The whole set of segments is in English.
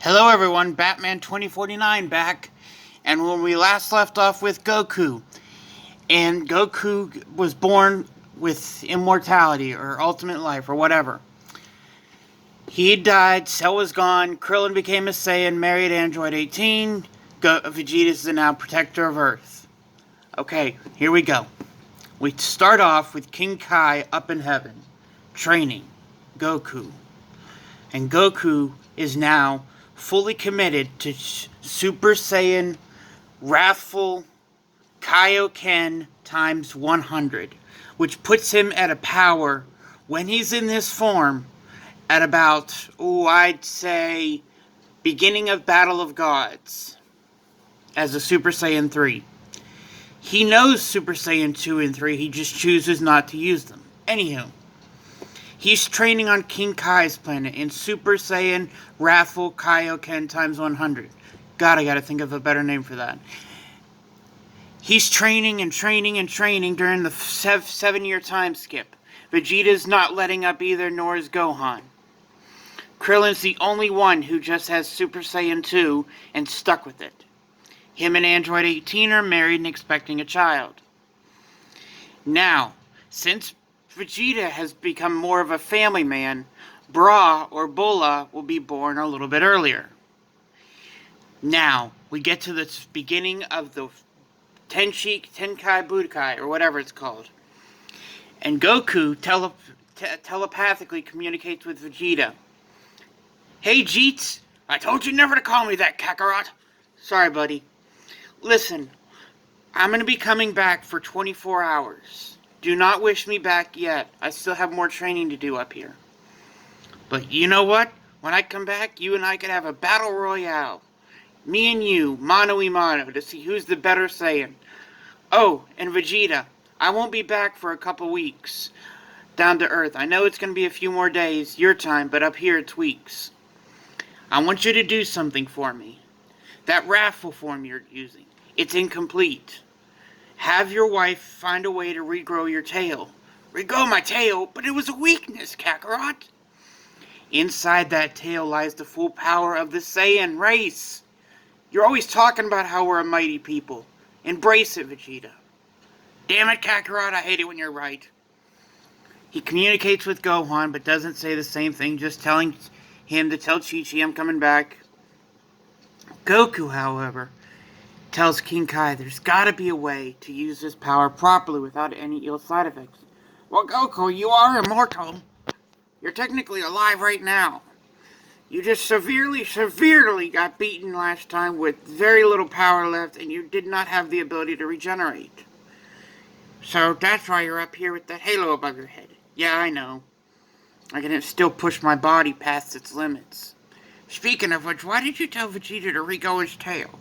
Hello everyone, Batman 2049 back, and when we last left off with Goku, and Goku was born with immortality, or ultimate life, or whatever. He died, Cell was gone, Krillin became a Saiyan, married Android 18, Vegeta is the now protector of Earth. Okay, here we go. We start off with King Kai up in heaven, training Goku. And Goku is now fully committed to Super Saiyan Wrathful Kaioken times 100, which puts him at a power, when he's in this form, at about, I'd say, beginning of Battle of Gods, as a Super Saiyan 3. He knows Super Saiyan 2 and 3, he just chooses not to use them. Anywho, he's training on King Kai's planet in Super Saiyan Wrathful Kaioken times 100. God, I gotta think of a better name for that. He's training and training and training during the 7-year time skip. Vegeta's not letting up either, nor is Gohan. Krillin's the only one who just has Super Saiyan 2 and stuck with it. Him and Android 18 are married and expecting a child. Now, since Vegeta has become more of a family man, Bra or Bulla will be born a little bit earlier. Now, we get to the beginning of the Tenkai Budokai, or whatever it's called. And Goku telepathically communicates with Vegeta. Hey, Jeets, I told you never to call me that, Kakarot. Sorry, buddy. Listen, I'm going to be coming back for 24 hours. Do not wish me back yet. I still have more training to do up here. But you know what? When I come back, you and I could have a battle royale. Me and you, mano a mano, to see who's the better Saiyan. Oh, and Vegeta, I won't be back for a couple weeks. Down to Earth. I know it's going to be a few more days, your time, but up here it's weeks. I want you to do something for me. That raffle form you're using, it's incomplete. Have your wife find a way to regrow your tail. Regrow my tail? But it was a weakness, Kakarot. Inside that tail lies the full power of the Saiyan race. You're always talking about how we're a mighty people. Embrace it, Vegeta. Damn it, Kakarot, I hate it when you're right. He communicates with Gohan, but doesn't say the same thing, just telling him to tell Chi-Chi I'm coming back. Goku, however, tells King Kai there's gotta be a way to use this power properly without any ill side effects. Well, Goku, you are immortal. You're technically alive right now. You just severely got beaten last time with very little power left, and you did not have the ability to regenerate. So that's why you're up here with that halo above your head. Yeah, I know. I can still push my body past its limits. Speaking of which, why did you tell Vegeta to regrow his tail?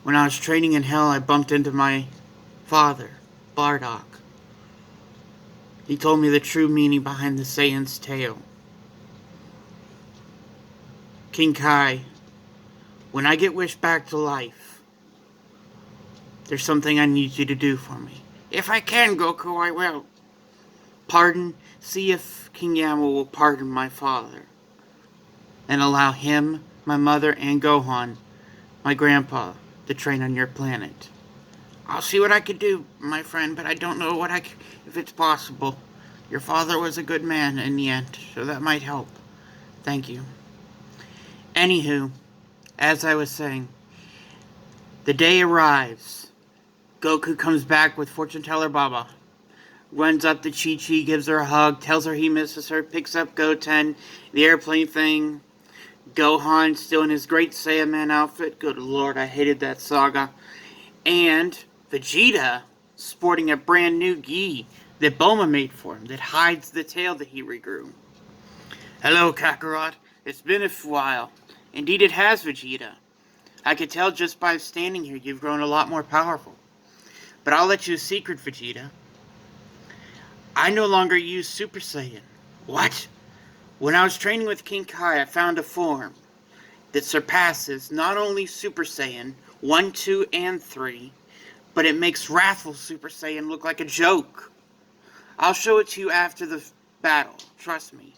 When I was training in Hell, I bumped into my father, Bardock. He told me the true meaning behind the Saiyan's tail. King Kai, when I get wished back to life, there's something I need you to do for me. If I can, Goku, I will. Pardon, see if King Yama will pardon my father, and allow him, my mother, and Gohan, my grandpa, to train on your planet. I'll see what I can do, my friend, but I don't know if it's possible. Your father was a good man in the end, so that might help. Thank you. Anywho, as I was saying, the day arrives. Goku comes back with Fortune Teller Baba. Runs up to Chi-Chi, gives her a hug, tells her he misses her, picks up Goten, the airplane thing. Gohan still in his great Saiyaman outfit. Good lord, I hated that saga. And Vegeta sporting a brand new gi that Bulma made for him that hides the tail that he regrew. Hello, Kakarot. It's been a while. Indeed it has, Vegeta. I could tell just by standing here you've grown a lot more powerful. But I'll let you a secret, Vegeta. I no longer use Super Saiyan. What? When I was training with King Kai, I found a form that surpasses not only Super Saiyan 1, 2, and 3, but it makes Wrathful Super Saiyan look like a joke. I'll show it to you after the battle, trust me.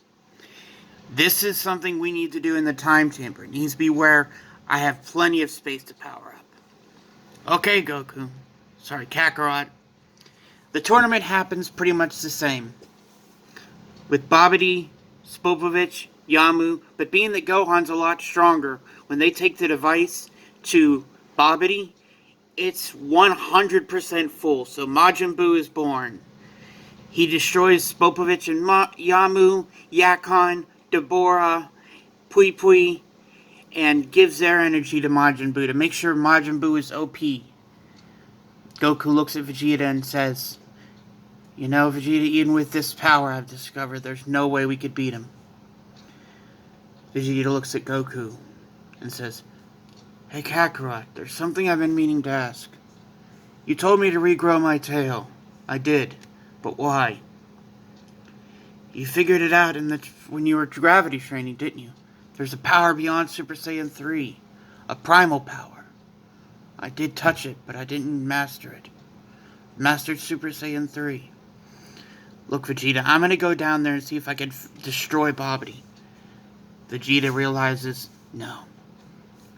This is something we need to do in the time chamber. It needs to be where I have plenty of space to power up. Okay, Goku. Sorry, Kakarot. The tournament happens pretty much the same. With Babidi, Spopovich, Yamu, but being that Gohan's a lot stronger, when they take the device to Babidi, it's 100% full, so Majin Buu is born. He destroys Spopovich and Yamu, Yakon, Deborah, Pui Pui, and gives their energy to Majin Buu to make sure Majin Buu is OP. Goku looks at Vegeta and says, "You know, Vegeta, even with this power I've discovered, there's no way we could beat him." Vegeta looks at Goku and says, "Hey Kakarot, there's something I've been meaning to ask. You told me to regrow my tail. I did. But why? You figured it out when you were gravity training, didn't you? There's a power beyond Super Saiyan 3. A primal power. I did touch it, but I didn't master it. Mastered Super Saiyan 3. Look, Vegeta, I'm going to go down there and see if I can destroy Babidi." Vegeta realizes, no.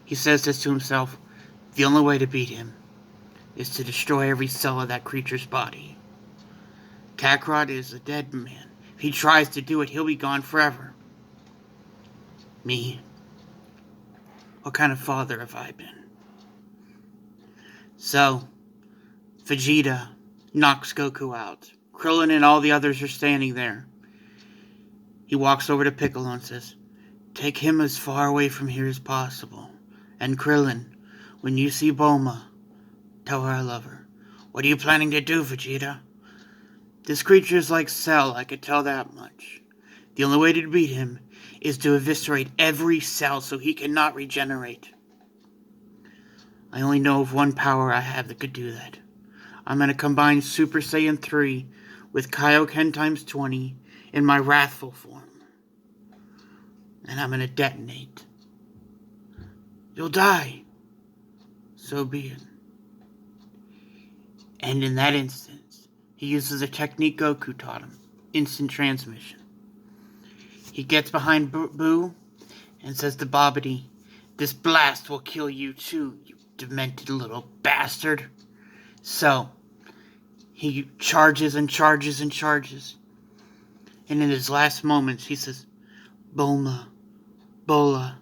He says this to himself, the only way to beat him is to destroy every cell of that creature's body. Kakarot is a dead man. If he tries to do it, he'll be gone forever. Me? What kind of father have I been? So, Vegeta knocks Goku out. Krillin and all the others are standing there. He walks over to Piccolo and says, "Take him as far away from here as possible. And Krillin, when you see Bulma, tell her I love her." "What are you planning to do, Vegeta?" "This creature is like Cell, I could tell that much. The only way to beat him is to eviscerate every cell so he cannot regenerate. I only know of one power I have that could do that. I'm going to combine Super Saiyan 3 with Kaioken times 20 in my wrathful form. And I'm going to detonate. You'll die. So be it." And in that instance, he uses a technique Goku taught him. Instant transmission. He gets behind Buu and says to Babidi, "This blast will kill you too, you demented little bastard." So, he charges and charges and charges. And in his last moments, he says, "Bulma, Bola,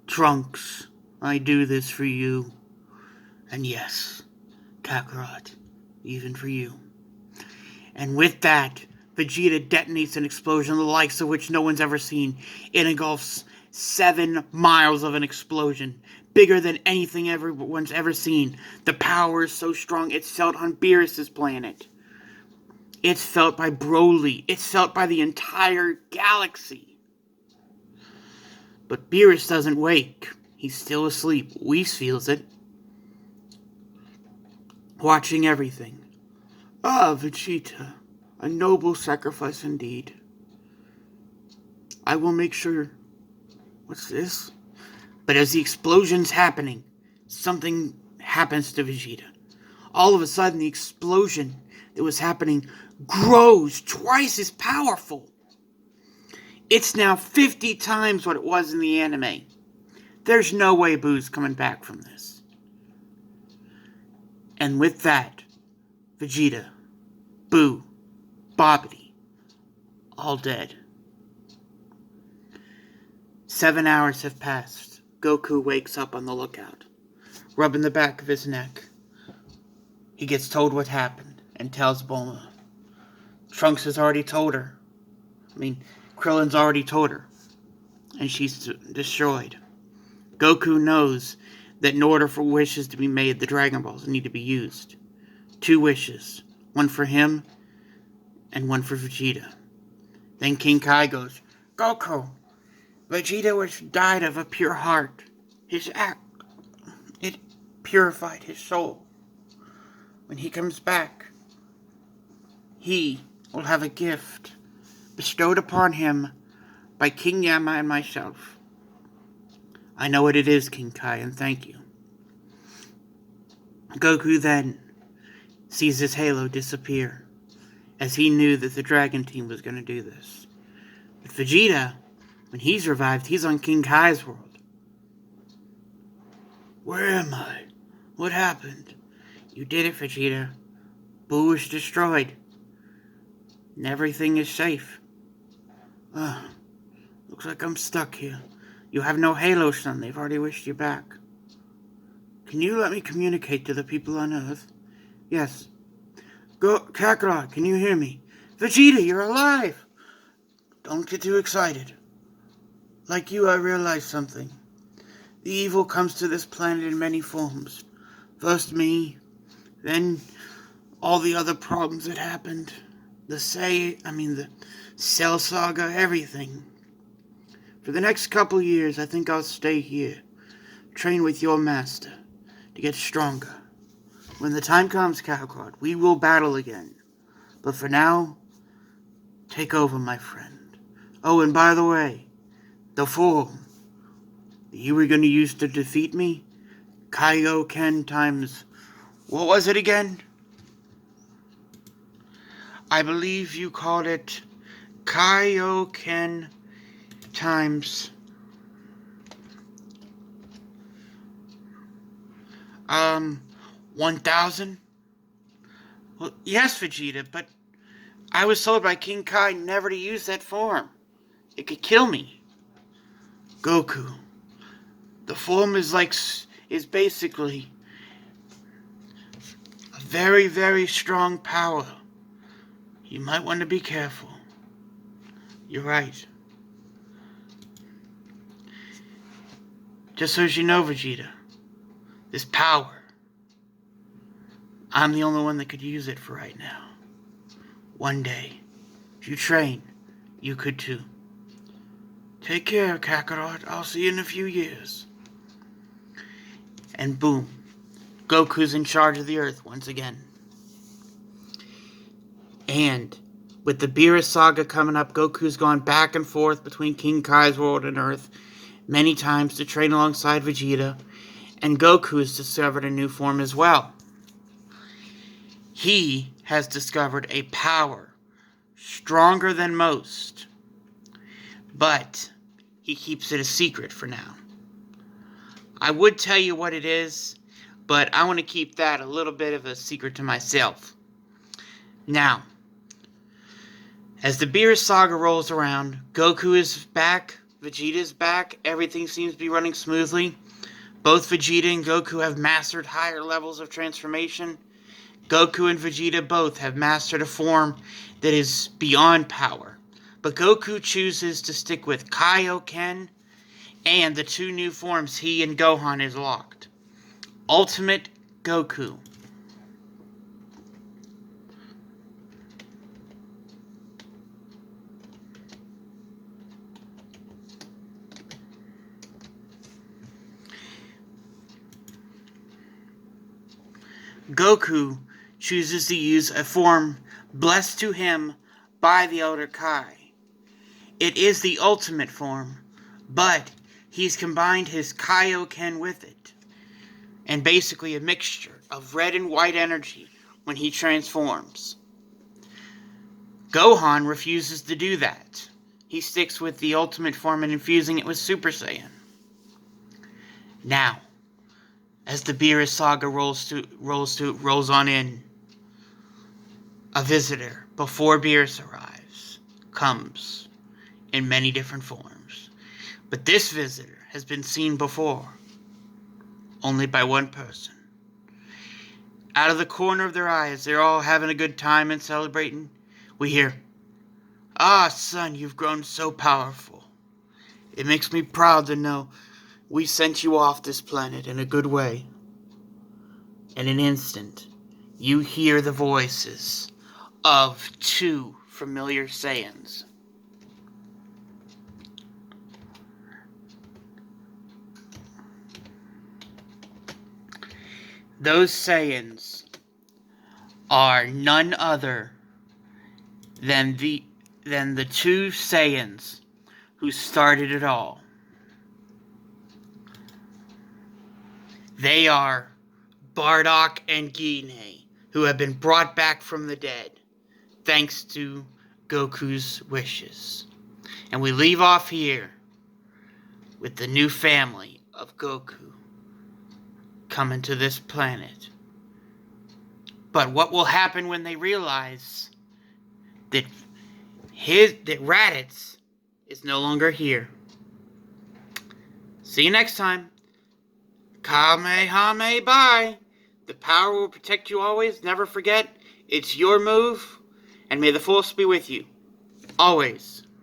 Trunks, I do this for you. And yes, Kakarot, even for you." And with that, Vegeta detonates an explosion the likes of which no one's ever seen. It engulfs 7 miles of an explosion, bigger than anything everyone's ever seen. The power is so strong it's felt on Beerus's planet. It's felt by Broly. It's felt by the entire galaxy. But Beerus doesn't wake. He's still asleep. Whis feels it. Watching everything. "Ah, Vegeta, a noble sacrifice indeed. I will make sure..." What's this? But as the explosion's happening, something happens to Vegeta. All of a sudden, the explosion that was happening grows twice as powerful. It's now 50 times what it was in the anime. There's no way Buu's coming back from this. And with that, Vegeta, Buu, Babidi, all dead. 7 hours have passed. Goku wakes up on the lookout, rubbing the back of his neck. He gets told what happened and tells Bulma. Trunks has already told her. Krillin's already told her. And she's destroyed. Goku knows that in order for wishes to be made, the Dragon Balls need to be used. 2 wishes. One for him and one for Vegeta. Then King Kai goes, "Goku, Vegeta died of a pure heart. His act, it purified his soul. When he comes back, he will have a gift bestowed upon him by King Yama and myself. I know what it is, King Kai, and thank you." Goku then sees his halo disappear, as he knew that the Dragon Team was going to do this. But Vegeta When he's revived, he's on King Kai's world. Where am I? What happened? You did it, Vegeta. Buu is destroyed. And everything is safe. Looks like I'm stuck here. You have no Halo, son. They've already wished you back. Can you let me communicate to the people on Earth? Yes. Kakarot, can you hear me? Vegeta, you're alive! Don't get too excited. Like you, I realized something. The evil comes to this planet in many forms. First me, then all the other problems that happened. The Cell Saga, everything. For the next couple years, I think I'll stay here. Train with your master to get stronger. When the time comes, Kakarot, we will battle again. But for now, take over, my friend. Oh, and by the way, the form that you were going to use to defeat me, Kaioken times... What was it again? I believe you called it Kaioken times... 1,000? Well, yes, Vegeta, but I was told by King Kai never to use that form. It could kill me. Goku. The form is basically a very, very strong power. You might want to be careful. You're right. Just so as you know, Vegeta, this power, I'm the only one that could use it for right now. One day, if you train, you could too. Take care, Kakarot. I'll see you in a few years. And boom, Goku's in charge of the Earth once again. And with the Beerus Saga coming up, Goku's gone back and forth between King Kai's world and Earth many times to train alongside Vegeta. And Goku has discovered a new form as well. He has discovered a power stronger than most, but he keeps it a secret for now. I would tell you what it is, but I want to keep that a little bit of a secret to myself. Now, as the Beerus Saga rolls around, Goku is back, Vegeta's back, everything seems to be running smoothly. Both Vegeta and Goku have mastered higher levels of transformation. Goku and Vegeta both have mastered a form that is beyond power. But Goku chooses to stick with Kaioken and the two new forms he and Gohan is locked. Ultimate Goku. Goku chooses to use a form blessed to him by the Elder Kai. It is the ultimate form, but he's combined his Kaioken with it, and basically a mixture of red and white energy when he transforms. Gohan refuses to do that. He sticks with the ultimate form and infusing it with Super Saiyan. Now, as the Beerus Saga rolls on in, a visitor before Beerus arrives comes in many different forms. But this visitor has been seen before, only by one person. Out of the corner of their eyes, they're all having a good time and celebrating. We hear, "Ah, son, you've grown so powerful. It makes me proud to know we sent you off this planet in a good way." In an instant, you hear the voices of two familiar Saiyans. Those Saiyans are none other than the two Saiyans who started it all. They are Bardock and Guinea, who have been brought back from the dead, thanks to Goku's wishes. And we leave off here with the new family of Goku coming to this planet. But what will happen when they realize that Raditz is no longer here? See you next time. Kamehameha, bye. The power will protect you always. Never forget, it's your move. And may the force be with you. Always.